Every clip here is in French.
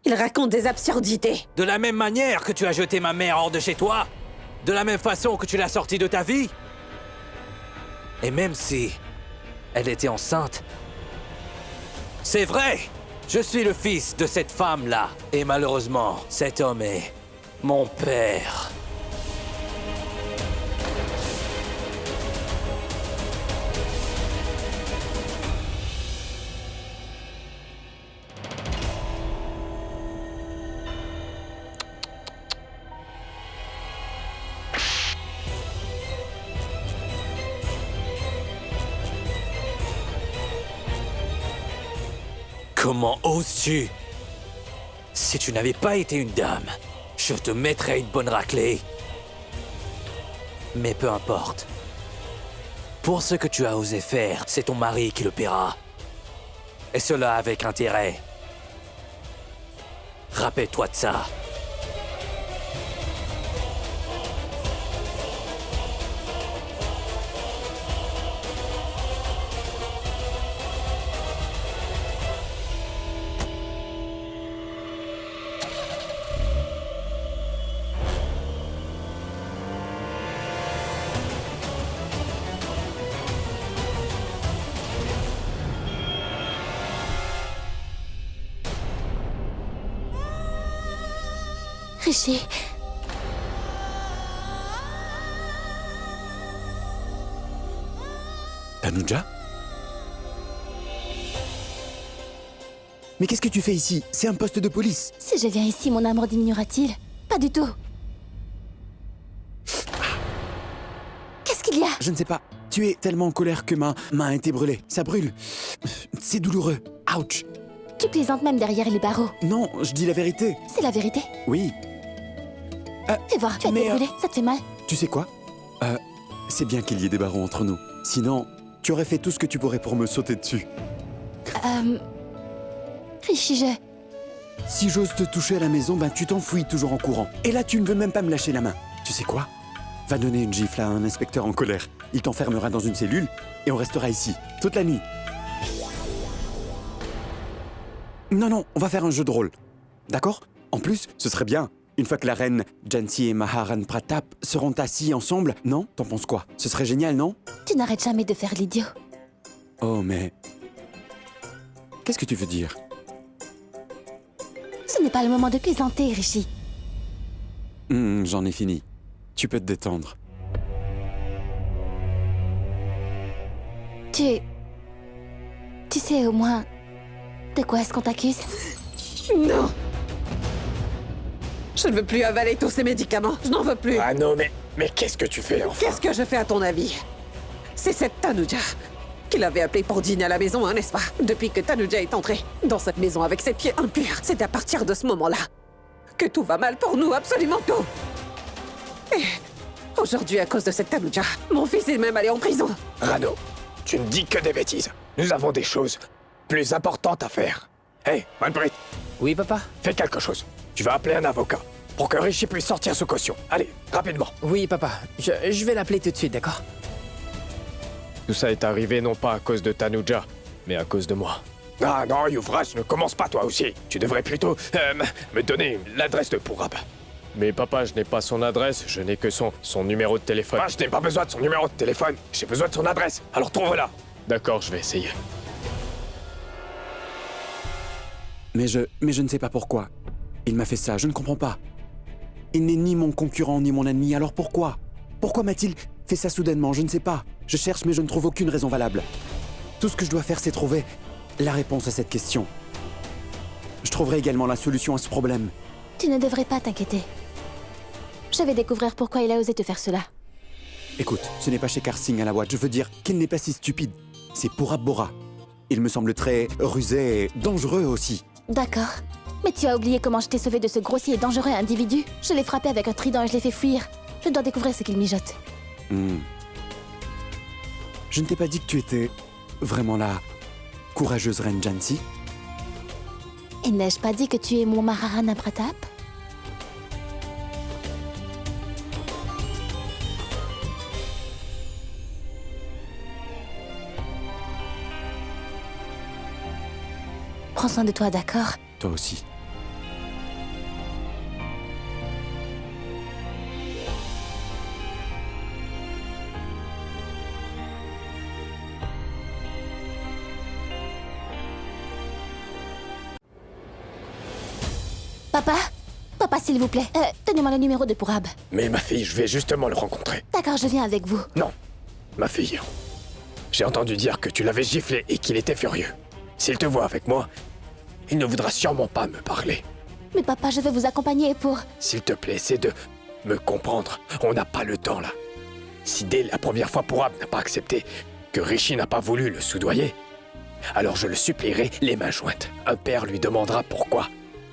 Il raconte des absurdités. De la même manière que tu as jeté ma mère hors de chez toi, de la même façon que tu l'as sortie de ta vie. Et même si elle était enceinte, c'est vrai, je suis le fils de cette femme-là. Et malheureusement, cet homme est mon père. Comment oses-tu? Si tu n'avais pas été une dame, je te mettrais une bonne raclée. Mais peu importe. Pour ce que tu as osé faire, c'est ton mari qui le paiera. Et cela avec intérêt. Rappelle-toi de ça. Rishi. Tanuja? Mais qu'est-ce que tu fais ici? C'est un poste de police. Si je viens ici, mon amour diminuera-t-il? Pas du tout. Qu'est-ce qu'il y a? Je ne sais pas. Tu es tellement en colère que ma main a été brûlée. Ça brûle. C'est douloureux. Ouch. Tu plaisantes même derrière les barreaux. Non, je dis la vérité. C'est la vérité. Oui. Fais voir, tu as été brûlé, ça te fait mal? Tu sais quoi? C'est bien qu'il y ait des barreaux entre nous. Sinon, tu aurais fait tout ce que tu pourrais pour me sauter dessus. Rishi, Si j'ose te toucher à la maison, ben tu t'enfuis toujours en courant. Et là, tu ne veux même pas me lâcher la main. Tu sais quoi? Va donner une gifle à un inspecteur en colère. Il t'enfermera dans une cellule et on restera ici, toute la nuit. Non, on va faire un jeu de rôle. D'accord? En plus, ce serait bien. Une fois que la reine Jansi et Maharan Pratap seront assis ensemble, non? T'en penses quoi? Ce serait génial, non? tu n'arrêtes jamais de faire l'idiot. Oh, mais... Qu'est-ce que tu veux dire? Ce n'est pas le moment de plaisanter, Rishi. J'en ai fini. Tu peux te détendre. Tu sais au moins de quoi est-ce qu'on t'accuse? Non! Je ne veux plus avaler tous ces médicaments. Je n'en veux plus. Ah non, mais qu'est-ce que tu fais, enfin? Qu'est-ce que je fais à ton avis? C'est cette Tanuja qui l'avait appelé pour dîner à la maison, hein, n'est-ce pas? Depuis que Tanuja est entrée dans cette maison avec ses pieds impurs, c'est à partir de ce moment-là que tout va mal pour nous, absolument tout. Et aujourd'hui, à cause de cette Tanuja, mon fils est même allé en prison. Rano, tu ne dis que des bêtises. Nous avons des choses plus importantes à faire. Hé, Manpreet, Oui, papa? fais quelque chose. Tu vas appeler un avocat pour que Rishi puisse sortir sous caution. Allez, rapidement. Oui, papa. Je vais l'appeler tout de suite, d'accord? Tout ça est arrivé non pas à cause de Tanuja, mais à cause de moi. Ah non, Yuvraj, ne commence pas toi aussi. Tu devrais plutôt me donner l'adresse de Purab. Mais papa, je n'ai pas son adresse, je n'ai que son numéro de téléphone. Ah, je n'ai pas besoin de son numéro de téléphone. J'ai besoin de son adresse. Alors trouve-la. D'accord, je vais essayer. Mais je ne sais pas pourquoi. Il m'a fait ça, je ne comprends pas. Il n'est ni mon concurrent ni mon ennemi, alors pourquoi? Pourquoi m'a-t-il fait ça soudainement? Je ne sais pas. Je cherche mais je ne trouve aucune raison valable. Tout ce que je dois faire, c'est trouver la réponse à cette question. Je trouverai également la solution à ce problème. Tu ne devrais pas t'inquiéter. Je vais découvrir pourquoi il a osé te faire cela. Écoute, ce n'est pas Shekhar Singh à la boîte, je veux dire qu'il n'est pas si stupide. C'est Purab Bora. Il me semble très rusé et dangereux aussi. D'accord. Mais tu as oublié comment je t'ai sauvé de ce grossier et dangereux individu? Je l'ai frappé avec un trident et je l'ai fait fuir. Je dois découvrir ce qu'il mijote. Je ne t'ai pas dit que tu étais vraiment la courageuse reine Jansi? Et n'ai-je pas dit que tu es mon Maharana Pratap? Prends soin de toi, d'accord? Toi aussi. Papa? Papa, s'il vous plaît. Donnez-moi le numéro de Pourab. Mais ma fille, je vais justement le rencontrer. D'accord, je viens avec vous. Non, ma fille. J'ai entendu dire que tu l'avais giflé et qu'il était furieux. S'il te voit avec moi, il ne voudra sûrement pas me parler. Mais papa, je vais vous accompagner pour... S'il te plaît, essaie de me comprendre. On n'a pas le temps, là. Si dès la première fois Pourab n'a pas accepté, que Rishi n'a pas voulu le soudoyer, alors je le supplierai les mains jointes. Un père lui demandera pourquoi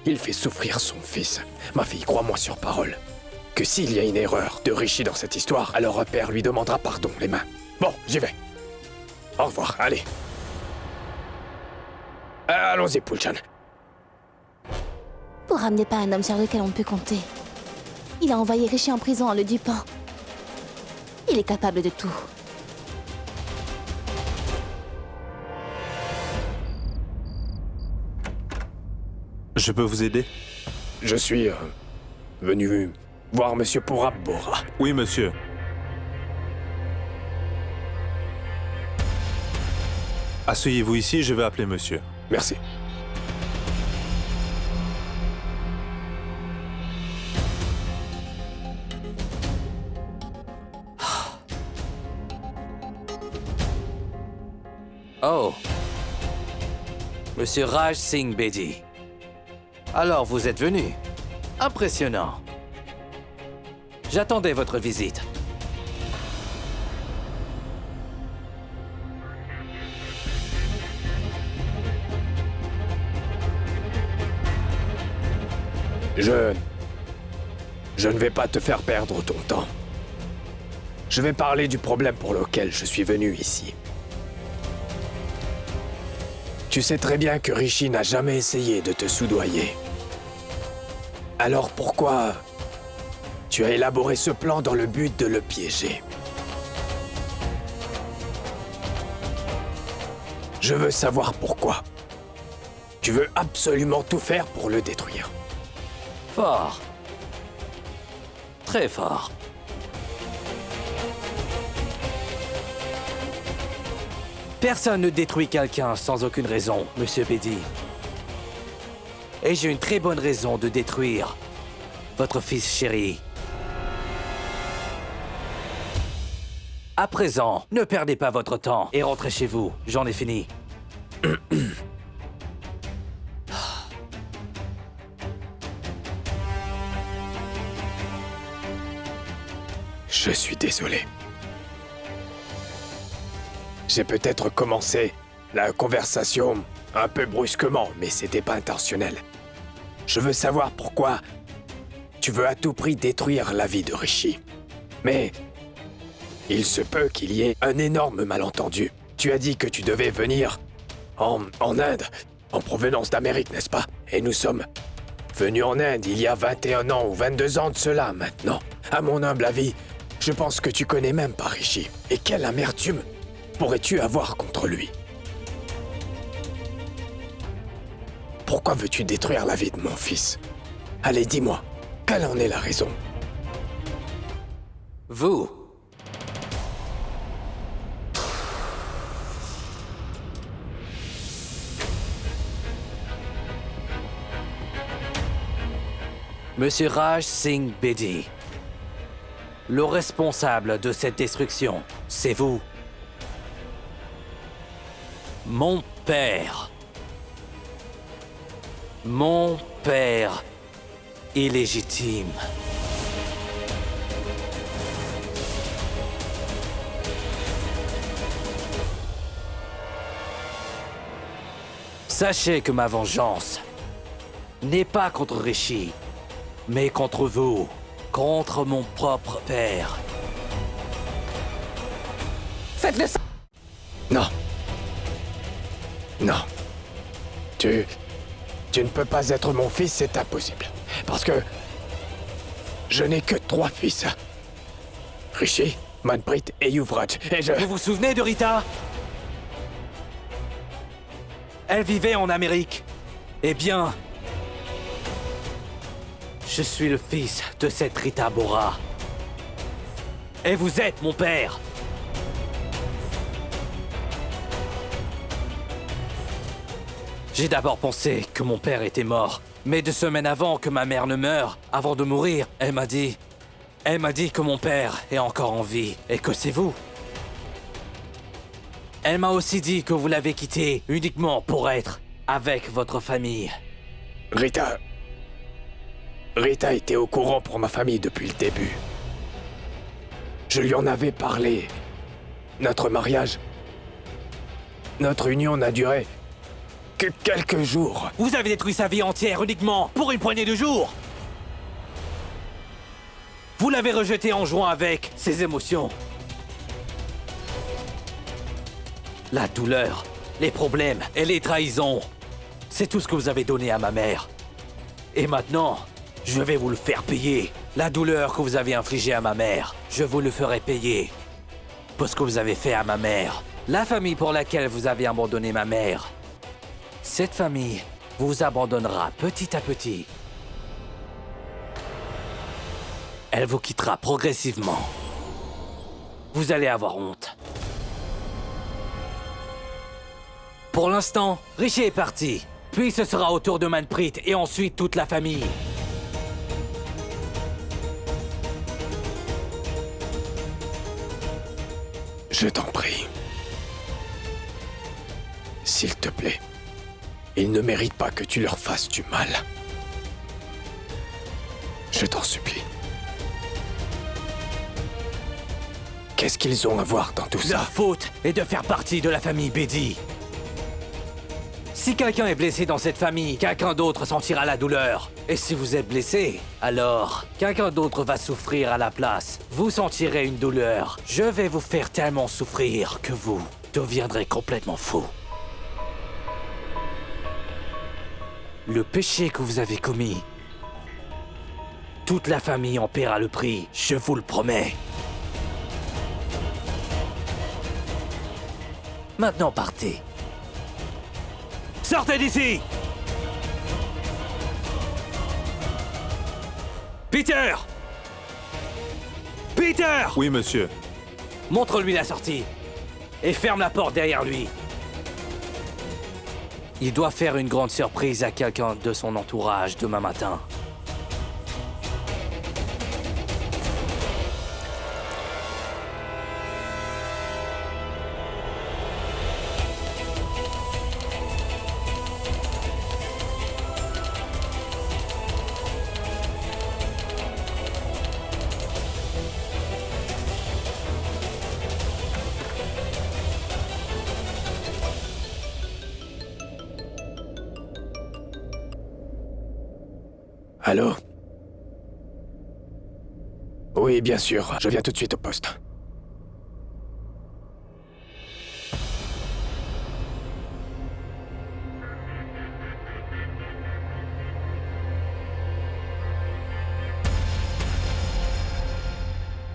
il fait souffrir son fils. Ma fille, crois-moi sur parole, que s'il y a une erreur de Rishi dans cette histoire, alors un père lui demandera pardon les mains. Bon, j'y vais. Au revoir, allez. Allons-y, Pulchan. Pourab n'est pas un homme sur lequel on peut compter. Il a envoyé Rishi en prison en le dupant. Il est capable de tout. Je peux vous aider? Je suis venu voir Monsieur Pourab Bora. Oui, monsieur. Asseyez-vous ici, je vais appeler monsieur. Merci. Oh. Monsieur Raj Singh Bedi. Alors vous êtes venu. Impressionnant. J'attendais votre visite. Je ne vais pas te faire perdre ton temps. Je vais parler du problème pour lequel je suis venu ici. Tu sais très bien que Rishi n'a jamais essayé de te soudoyer. Alors pourquoi tu as élaboré ce plan dans le but de le piéger? Je veux savoir pourquoi. Tu veux absolument tout faire pour le détruire. Fort. Très fort. Personne ne détruit quelqu'un sans aucune raison, Monsieur Bedi. Et j'ai une très bonne raison de détruire votre fils chéri. À présent, ne perdez pas votre temps et rentrez chez vous. J'en ai fini. Je suis désolé. J'ai peut-être commencé la conversation un peu brusquement, mais c'était pas intentionnel. Je veux savoir pourquoi tu veux à tout prix détruire la vie de Rishi. Mais il se peut qu'il y ait un énorme malentendu. Tu as dit que tu devais venir en Inde, en provenance d'Amérique, n'est-ce pas? Et nous sommes venus en Inde il y a 21 ans ou 22 ans de cela maintenant. À mon humble avis, je pense que tu connais même pas Rishi. Et quelle amertume pourrais-tu avoir contre lui? Pourquoi veux-tu détruire la vie de mon fils? Allez, dis-moi, quelle en est la raison? Vous. Monsieur Raj Singh Bedi. Le responsable de cette destruction, c'est vous. Mon père. Mon père illégitime. Sachez que ma vengeance n'est pas contre Rishi, mais contre vous, contre mon propre père. Faites-le ça. Non. Non. Tu ne peux pas être mon fils, c'est impossible. Parce que je n'ai que 3 fils. Rishi, Manpreet et Yuvraj. Et Vous vous souvenez de Rita? Elle vivait en Amérique. Eh bien, je suis le fils de cette Rita Bora. Et vous êtes mon père. J'ai d'abord pensé que mon père était mort Mais 2 semaines avant que ma mère ne meure, avant de mourir, elle m'a dit que mon père est encore en vie et que c'est vous. Elle m'a aussi dit que vous l'avez quitté uniquement pour être avec votre famille. Rita était au courant pour ma famille depuis le début. Je lui en avais parlé. Notre mariage, notre union n'a duré que quelques jours. Vous avez détruit sa vie entière uniquement pour une poignée de jours. Vous l'avez rejeté en jouant avec ses émotions. La douleur, les problèmes et les trahisons, c'est tout ce que vous avez donné à ma mère. Et maintenant, je vais vous le faire payer. La douleur que vous avez infligée à ma mère, je vous le ferai payer. Pour ce que vous avez fait à ma mère. La famille pour laquelle vous avez abandonné ma mère. Cette famille vous abandonnera petit à petit. Elle vous quittera progressivement. Vous allez avoir honte. Pour l'instant, Rishi est parti. Puis ce sera au tour de Manpreet et ensuite toute la famille. Je t'en prie. S'il te plaît, ils ne méritent pas que tu leur fasses du mal. Je t'en supplie. Qu'est-ce qu'ils ont à voir dans tout ça? Leur faute est de faire partie de la famille Bedi. Si quelqu'un est blessé dans cette famille, quelqu'un d'autre sentira la douleur. Et si vous êtes blessé, alors quelqu'un d'autre va souffrir à la place. Vous sentirez une douleur. Je vais vous faire tellement souffrir que vous deviendrez complètement fou. Le péché que vous avez commis, toute la famille en paiera le prix, je vous le promets. Maintenant partez. Sortez d'ici! Peter! Peter! Oui, monsieur. Montre-lui la sortie. Et ferme la porte derrière lui. Il doit faire une grande surprise à quelqu'un de son entourage demain matin. Allô? Oui, bien sûr. Je viens tout de suite au poste.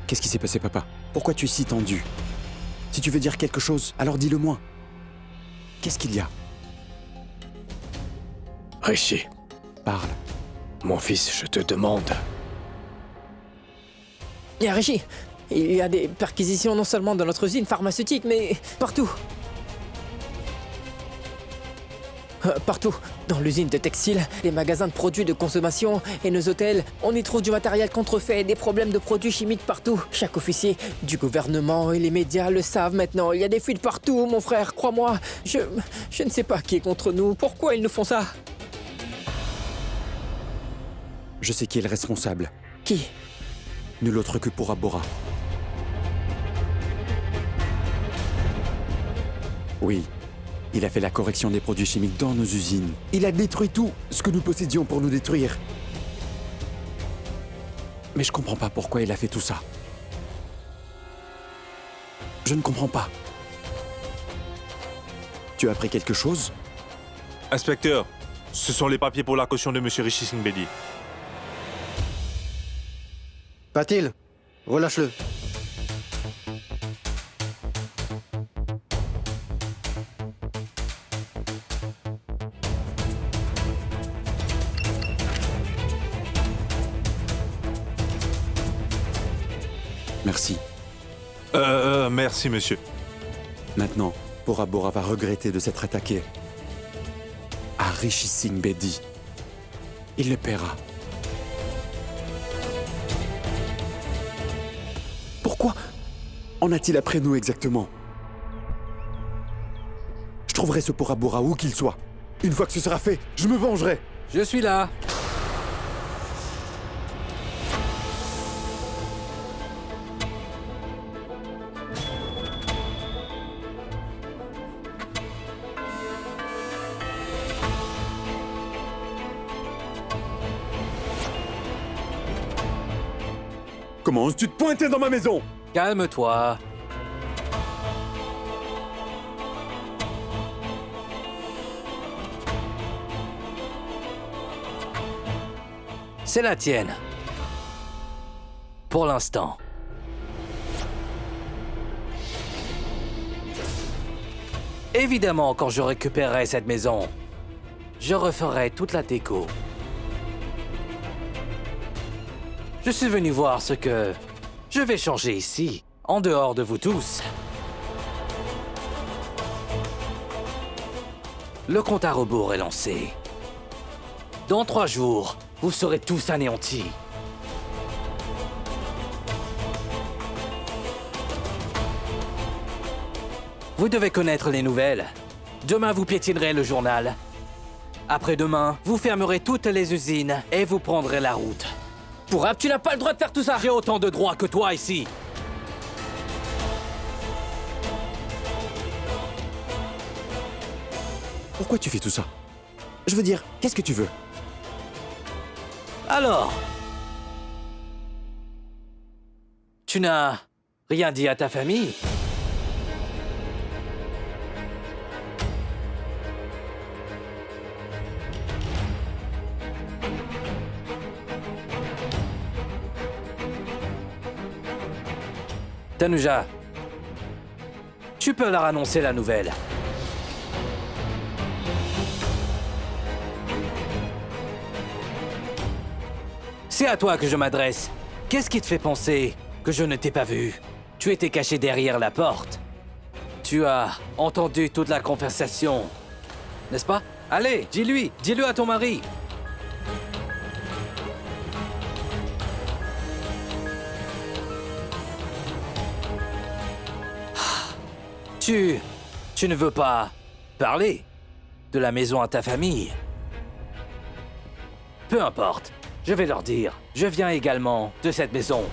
Qu'est-ce qui s'est passé, papa? Pourquoi tu es si tendu? Si tu veux dire quelque chose, alors dis-le-moi. Qu'est-ce qu'il y a? Rishi, Parle. mon fils, je te demande. Rishi, il y a des perquisitions non seulement dans notre usine pharmaceutique, mais partout. Partout. Dans l'usine de textile, les magasins de produits de consommation et nos hôtels, on y trouve du matériel contrefait, des problèmes de produits chimiques partout. Chaque officier du gouvernement et les médias le savent maintenant. Il y a des fuites partout, mon frère, crois-moi. Je ne sais pas qui est contre nous. Pourquoi ils nous font ça? Je sais qui est le responsable. Qui? Nul autre que Pura Bora. Oui, il a fait la correction des produits chimiques dans nos usines. Il a détruit tout ce que nous possédions pour nous détruire. Mais je comprends pas pourquoi il a fait tout ça. Je ne comprends pas. Tu as appris quelque chose? Inspecteur, ce sont les papiers pour la caution de monsieur Rishi Singh Bedi. Patil, relâche-le. Merci. Merci, monsieur. Maintenant, Pura Bora va regretter de s'être attaqué à Rishi Singh Bedi. Il le paiera. Pourquoi en a-t-il après nous exactement? Je trouverai ce Porabora où qu'il soit. Une fois que ce sera fait, je me vengerai. Je suis là. Comment oses-tu te pointer dans ma maison? Calme-toi. C'est la tienne. Pour l'instant. Évidemment, quand je récupérerai cette maison, je referai toute la déco. Je suis venu voir ce que je vais changer ici, en dehors de vous tous. Le compte à rebours est lancé. Dans 3 jours, vous serez tous anéantis. Vous devez connaître les nouvelles. Demain, vous piétinerez le journal. Après-demain, vous fermerez toutes les usines et vous prendrez la route. Pourab, tu n'as pas le droit de faire tout ça! J'ai autant de droits que toi ici. Pourquoi tu fais tout ça? Je veux dire, qu'est-ce que tu veux? Alors, tu n'as rien dit à ta famille? Tanuja, tu peux leur annoncer la nouvelle. C'est à toi que je m'adresse. Qu'est-ce qui te fait penser que je ne t'ai pas vu? Tu étais caché derrière la porte. Tu as entendu toute la conversation, n'est-ce pas? Allez, dis-le à ton mari. Tu ne veux pas parler de la maison à ta famille? Peu importe, je vais leur dire. Je viens également de cette maison.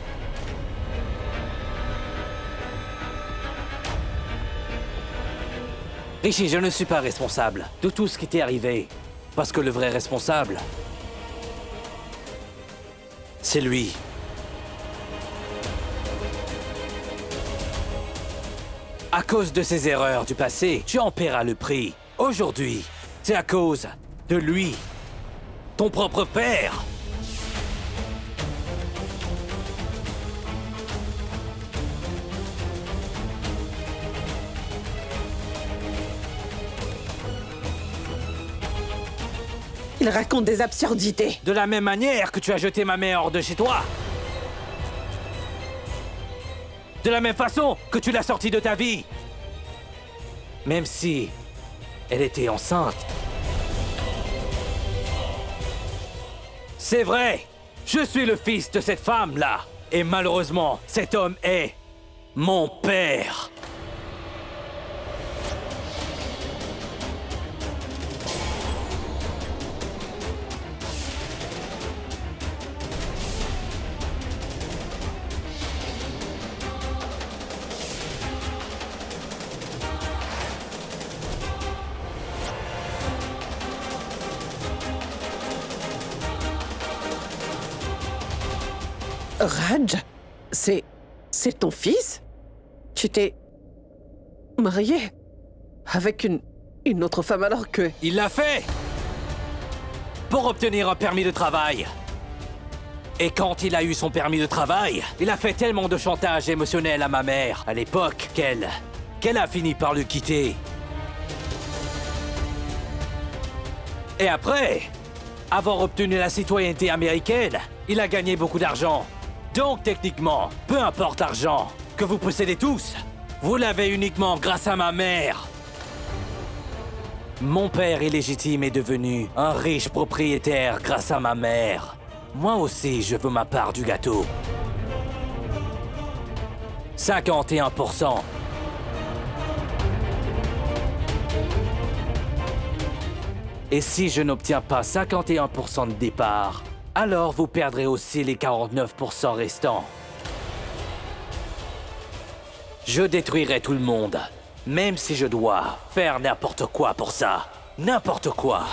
Rishi, je ne suis pas responsable de tout ce qui t'est arrivé. Parce que le vrai responsable, c'est lui. À cause de ses erreurs du passé, tu en paieras le prix. Aujourd'hui, c'est à cause de lui, ton propre père. Il raconte des absurdités. De la même manière que tu as jeté ma mère hors de chez toi. De la même façon que tu l'as sortie de ta vie. Même si elle était enceinte. C'est vrai, je suis le fils de cette femme-là. Et malheureusement, cet homme est mon père. Raj, c'est ton fils? Tu t'es marié avec une autre femme alors que... Il l'a fait pour obtenir un permis de travail. Et quand il a eu son permis de travail, il a fait tellement de chantage émotionnel à ma mère à l'époque qu'elle a fini par le quitter. Et après avoir obtenu la citoyenneté américaine, il a gagné beaucoup d'argent. Donc techniquement, peu importe l'argent que vous possédez tous, vous l'avez uniquement grâce à ma mère. Mon père illégitime est devenu un riche propriétaire grâce à ma mère. Moi aussi, je veux ma part du gâteau. 51%. Et si je n'obtiens pas 51% de départ, alors vous perdrez aussi les 49% restants. Je détruirai tout le monde, même si je dois faire n'importe quoi pour ça. N'importe quoi.